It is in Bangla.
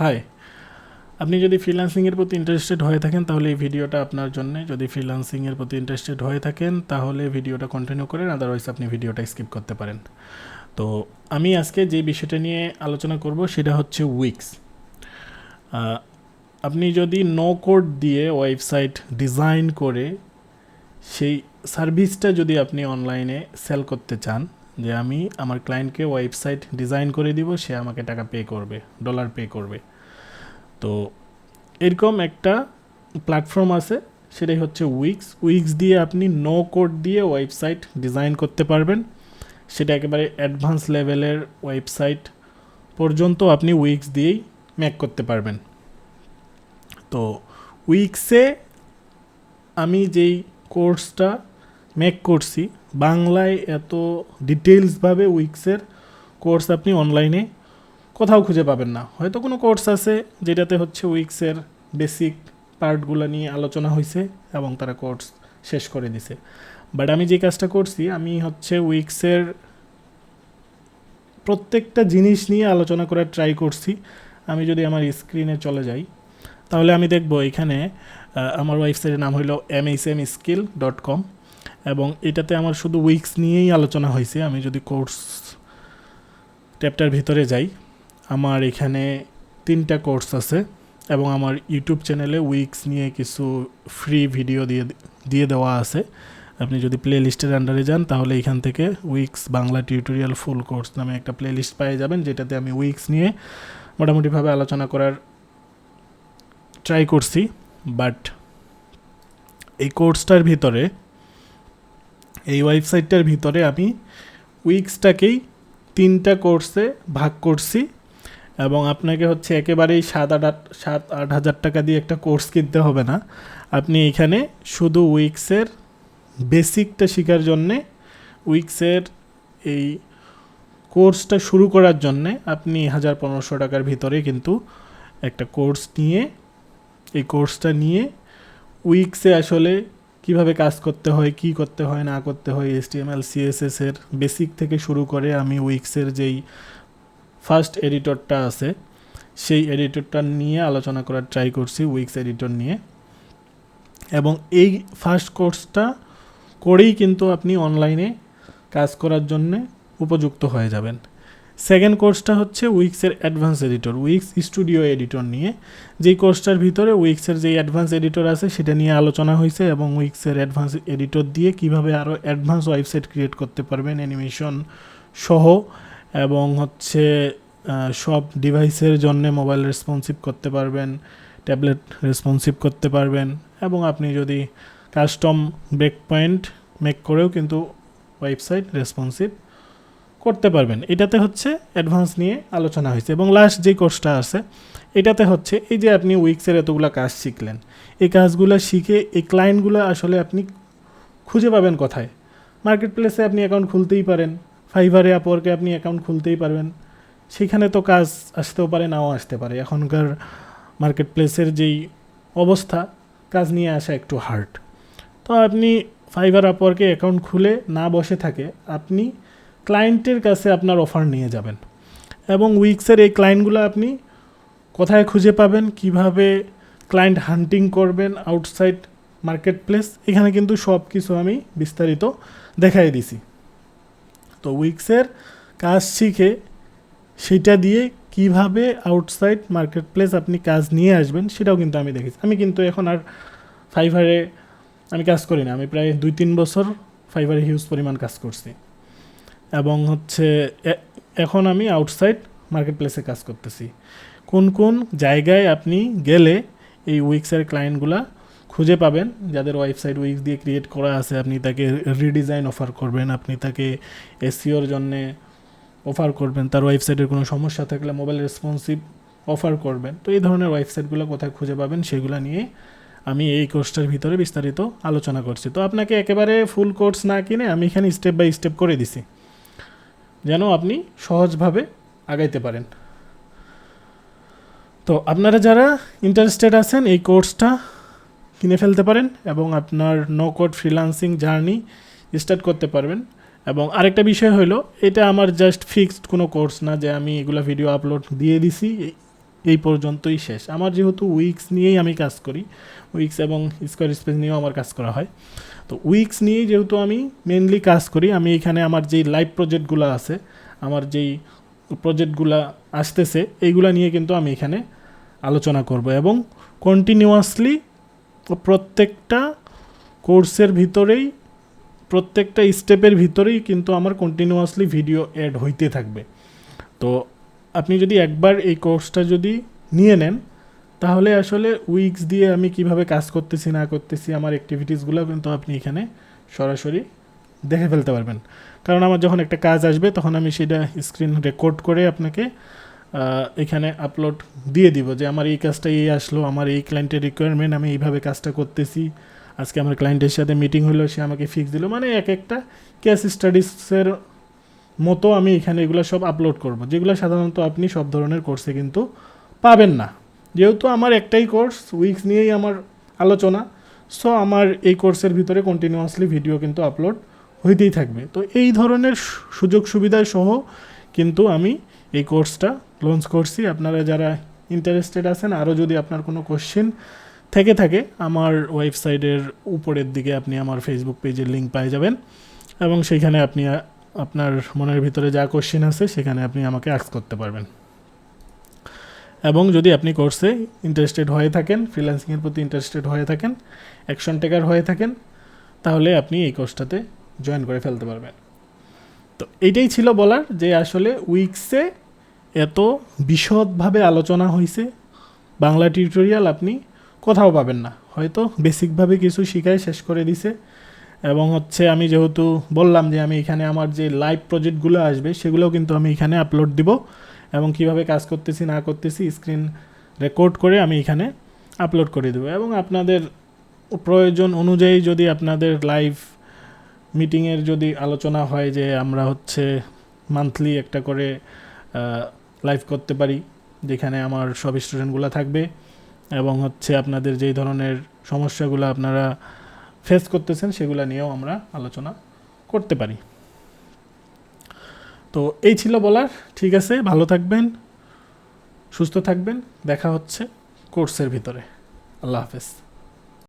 হাই, আপনি যদি ফ্রিল্যান্সিংয়ের প্রতি ইন্টারেস্টেড হয়ে থাকেন তাহলে এই ভিডিওটা আপনার জন্য। যদি ফ্রিল্যান্সিংয়ের প্রতি ইন্টারেস্টেড হয়ে থাকেন তাহলে ভিডিওটা কন্টিনিউ করেন, আদারওয়াইজ আপনি ভিডিওটা স্কিপ করতে পারেন। তো আমি আজকে যে বিষয়টা নিয়ে আলোচনা করব সেটা হচ্ছে উইক্স। আপনি যদি নো কোড দিয়ে ওয়েবসাইট ডিজাইন করে সেই সার্ভিসটা যদি আপনি অনলাইনে সেল করতে চান, যে আমি আমার ক্লায়েন্টকে ওয়েবসাইট ডিজাইন করে দিব, সে আমাকে টাকা পে করবে, ডলার পে করবে, তো এরকম একটা প্ল্যাটফর্ম আছে, সেটাই হচ্ছে উইক্স। উইক্স দিয়ে আপনি নো কোড দিয়ে ওয়েবসাইট ডিজাইন করতে পারবেন। সেটা একেবারে অ্যাডভান্স লেভেলের ওয়েবসাইট পর্যন্ত আপনি উইক্স দিয়েই মেক করতে পারবেন। তো উইক্সে আমি যেই কোর্সটা মেক করছি, বাংলায় এত ডিটেলসভাবে উইক্সের কোর্স আপনি অনলাইনে কোথাও খুঁজে পাবেন না। হয়তো কোনো কোর্স আছে যেটাতে হচ্ছে উইক্সের বেসিক পার্টগুলো নিয়ে আলোচনা হয়েছে এবং তারা কোর্স শেষ করে দিছে, বাট আমি যে কাজটা করছি, আমি হচ্ছে উইক্সের প্রত্যেকটা জিনিস নিয়ে আলোচনা করার ট্রাই করছি। আমি যদি আমার স্ক্রিনে চলে যাই তাহলে আমি দেখব এখানে আমার ওয়েবসাইটের নাম হলো mhmskill.com এবং এটাতে আমার শুধু উইক্স নিয়েই আলোচনা হয়েছে। আমি যদি কোর্স ট্যাবটার ভিতরে যাই, আমার এখানে 3টা কোর্স আছে এবং আমার ইউটিউব চ্যানেলে উইক্স নিয়ে কিছু ফ্রি ভিডিও দিয়ে দেওয়া আছে। আপনি যদি প্লে লিস্টের আন্ডারে যান তাহলে এখান থেকে weeks Bangla tutorial full course নামে একটা প্লে লিস্ট পেয়ে যাবেন, যেটাতে আমি উইক্স নিয়ে মোটামুটিভাবে আলোচনা করার ট্রাই করছি। বাট এই কোর্সটার ভিতরে, এই ওয়েবসাইটটার ভিতরে আমি উইক্সটাকেই 3টা কোর্সে ভাগ করছি এবং আপনাকে হচ্ছে একেবারেই 7-8 হাজার টাকা দিয়ে একটা কোর্স কিনতে হবে না। আপনি এখানে শুধু উইক্সের বেসিকটা শেখার জন্যে, উইক্সের এই কোর্সটা শুরু করার জন্যে আপনি 1000-1500 টাকার ভিতরে কিন্তু একটা কোর্স নিয়ে, এই কোর্সটা নিয়ে উইক্সে আসলে কিভাবে কাজ করতে হয়, কি করতে হয় না করতে হয়, HTML CSS এর বেসিক থেকে শুরু করে আমি উইক্সের যেই ফার্স্ট এডিটরটা আছে সেই এডিটরটা নিয়ে আলোচনা করার ট্রাই করছি, উইক্স এডিটর নিয়ে। এবং এই ফার্স্ট কোর্সটা করেই কিন্তু আপনি অনলাইনে কাজ করার জন্যে উপযুক্ত হয়ে যাবেন। সেকেন্ড কোর্সটা হচ্ছে উইক্সের advance editor, Wix studio editor নিয়ে। যেই কোর্সটার ভিতরে উইক্সের যেই অ্যাডভান্স এডিটর আছে সেটা নিয়ে আলোচনা হয়েছে এবং উইক্সের অ্যাডভান্স এডিটর দিয়ে কিভাবে আরও অ্যাডভান্স ওয়েবসাইট ক্রিয়েট করতে পারবেন অ্যানিমেশন সহ, এবং হচ্ছে সব ডিভাইসের জন্য মোবাইল রেসপন্সিভ করতে পারবেন, ট্যাবলেট রেসপন্সিভ করতে পারবেন, এবং আপনি যদি কাস্টম ব্রেক পয়েন্ট মেক করেও কিন্তু ওয়েবসাইট রেসপন্সিভ করতে পারবেন। এটাতে হচ্ছে অ্যাডভান্স নিয়ে আলোচনা হয়েছে। এবং লাস্ট যে কোর্সটা আছে এটাতে হচ্ছে এই যে আপনি উইক্সের এতগুলো কাজ শিখলেন, এই কাজগুলো শিখে এই ক্লায়েন্টগুলো আসলে আপনি খুঁজে পাবেন কোথায়? মার্কেট প্লেসে আপনি অ্যাকাউন্ট খুলতেই পারেন, ফাইভারে, আপওয়ার্কে আপনি অ্যাকাউন্ট খুলতেই পারবেন। সেখানে তো কাজ আসতেও পারে, নাও আসতে পারে। এখনকার মার্কেট প্লেসের যেই অবস্থা, কাজ নিয়ে আসা একটু হার্ড। তো আপনি ফাইভার, আপওয়ার্কে অ্যাকাউন্ট খুলে না বসে থাকে আপনি ক্লায়েন্টের কাছে আপনার অফার নিয়ে যাবেন। এবং উইক্সের এই ক্লায়েন্টগুলো আপনি কোথায় খুঁজে পাবেন, কিভাবে ক্লায়েন্ট হান্টিং করবেন আউটসাইড মার্কেট প্লেস, এখানে কিন্তু সব কিছু আমি বিস্তারিত দেখাই দিছি। তো উইক্সের কাজ শিখে সেটা দিয়ে কিভাবে আউটসাইড মার্কেট প্লেস আপনি কাজ নিয়ে আসবেন সেটাও কিন্তু আমি দেখেছি। আমি কিন্তু এখন আর ফাইভারে আমি কাজ করি না, আমি প্রায় 2-3 বছর ফাইভারে হিউজ পরিমাণ কাজ করছি এবং হচ্ছে এখন আমি আউটসাইড মার্কেট প্লেসে কাজ করতেছি। কোন কোন জায়গায় আপনি গেলে এই উইক্সের ক্লায়েন্টগুলা খুঁজে পাবেন, যাদের ওয়েবসাইট উইক্স দিয়ে ক্রিয়েট করা আছে, আপনি তাকে রিডিজাইন অফার করবেন, আপনি তাকে এসইওর জন্যে অফার করবেন, তার ওয়েবসাইটের কোনো সমস্যা থাকলে মোবাইল রেসপন্সিভ অফার করবেন। তো এই ধরনের ওয়েবসাইটগুলো কোথায় খুঁজে পাবেন সেগুলো নিয়ে আমি এই কোর্সটার ভিতরে বিস্তারিত আলোচনা করছি। তো আপনাকে একেবারে ফুল কোর্স না কিনে আমি এখানে স্টেপ বাই স্টেপ করে দিছি যেন আপনি সহজভাবে আগাইতে পারেন। তো আপনারা যারা ইন্টারেস্টেড আছেন এই কোর্সটা কিনে ফেলতে পারেন এবং আপনার no code freelancing journey start করতে পারবেন। এবং আরেকটা বিষয় হলো, এটা আমার জাস্ট ফিক্সড কোনো কোর্স না যে আমি এগুলো ভিডিও আপলোড দিয়ে দিছি এই পর্যন্তই শেষ। আমার যেহেতু উইক্স নিয়েই আমি কাজ করি, উইক্স এবং স্কোয়ার স্পেস নিয়েও আমার কাজ করা হয়, তো উইক্স নিয়েই যেহেতু আমি মেনলি কাজ করি, আমি এখানে আমার যেই লাইভ প্রজেক্টগুলো আছে, আমার যেই প্রজেক্টগুলো আসতেছে, এইগুলা নিয়ে কিন্তু আমি এখানে আলোচনা করব এবং কন্টিনিউয়াসলি প্রত্যেকটা কোর্সের ভিতরেই, প্রত্যেকটা স্টেপের ভিতরেই কিন্তু আমার কন্টিনিউয়াসলি ভিডিও অ্যাড হইতে থাকবে। তো আপনি যদি একবার এই কোর্সটা যদি নিয়ে নেন, তাহলে আসলে উইক্স দিয়ে আমি কিভাবে কাজ করতেছি না করতেছি, আমার অ্যাক্টিভিটিসগুলো কিন্তু আপনি এখানে সরাসরি দেখে ফেলতে পারবেন। কারণ আমার যখন একটা কাজ আসবে তখন আমি সেটা স্ক্রিন রেকর্ড করে আপনাকে এখানে আপলোড দিয়ে দিব যে আমার এই কাজটা এই আসলো, আমার এই ক্লায়েন্টের রিকোয়ারমেন্ট, আমি এইভাবে কাজটা করতেছি, আজকে আমার ক্লায়েন্টের সাথে মিটিং হলো, সে আমাকে ফিক্স দিল, মানে এক একটা কেস স্টাডিসের মতো আমি এখানে এগুলো সব আপলোড করব, যেগুলো সাধারণত আপনি সব ধরনের কোর্সে কিন্তু পাবেন না। যেহেতু আমার একটাই কোর্স, উইক্স নিয়েই আমার আলোচনা, সো আমার এই কোর্সের ভিতরে কন্টিনিউয়াসলি ভিডিও কিন্তু আপলোড হইতেই থাকবে। তো এই ধরনের সুযোগ সুবিধা সহ কিন্তু আমি এই কোর্সটা লঞ্চ করছি। আপনারা যারা ইন্টারেস্টেড আছেন, আরও যদি আপনার কোনো কোশ্চেন থেকে থাকে, আমার ওয়েবসাইটের উপরের দিকে আপনি আমার ফেসবুক পেজের লিঙ্ক পেয়ে যাবেন এবং সেইখানে আপনি আপনার মনের ভিতরে যা কোশ্চেন আছে সেখানে আপনি আমাকে আস্ক করতে পারবেন। এবং যদি আপনি কোর্সে ইন্টারেস্টেড হয়ে থাকেন, ফ্রিল্যান্সিংয়ের প্রতি ইন্টারেস্টেড হয়ে থাকেন, অ্যাকশন টেকার হয়ে থাকেন, তাহলে আপনি এই কোর্সটাতে জয়েন করে ফেলতে পারবেন। তো এইটাই ছিল বলার, যে আসলে উইক্সে এত বিশদভাবে আলোচনা হয়েছে, বাংলা টিউটোরিয়াল আপনি কোথাও পাবেন না। হয়তো বেসিকভাবে কিছু শিখায় শেষ করে দিছে, এবং আমি যেহেতু বললাম যে আমি এখানে আমার যে লাইভ প্রজেক্টগুলো আসবে সেগুলোও কিন্তু আমি এখানে আপলোড দিব, এবং কিভাবে কাজ করতেছি না করতেছি স্ক্রিন রেকর্ড করে আমি এখানে আপলোড করে দেবো। এবং আপনাদের প্রয়োজন অনুযায়ী যদি আপনাদের লাইভ মিটিংয়ের যদি আলোচনা হয় যে আমরা মান্থলি একটা করে লাইভ করতে পারি, যেখানে আমার সব স্টুডেন্টগুলো থাকবে এবং আপনাদের যেই ধরনের সমস্যাগুলো আপনারা ফেস করতেছেন সেগুলো নিয়েও আমরা আলোচনা করতে পারি। তো এই ছিল বলার। ঠিক আছে, ভালো থাকবেন, সুস্থ থাকবেন, দেখা হচ্ছে কোর্সের ভিতরে। আল্লাহ হাফেজ।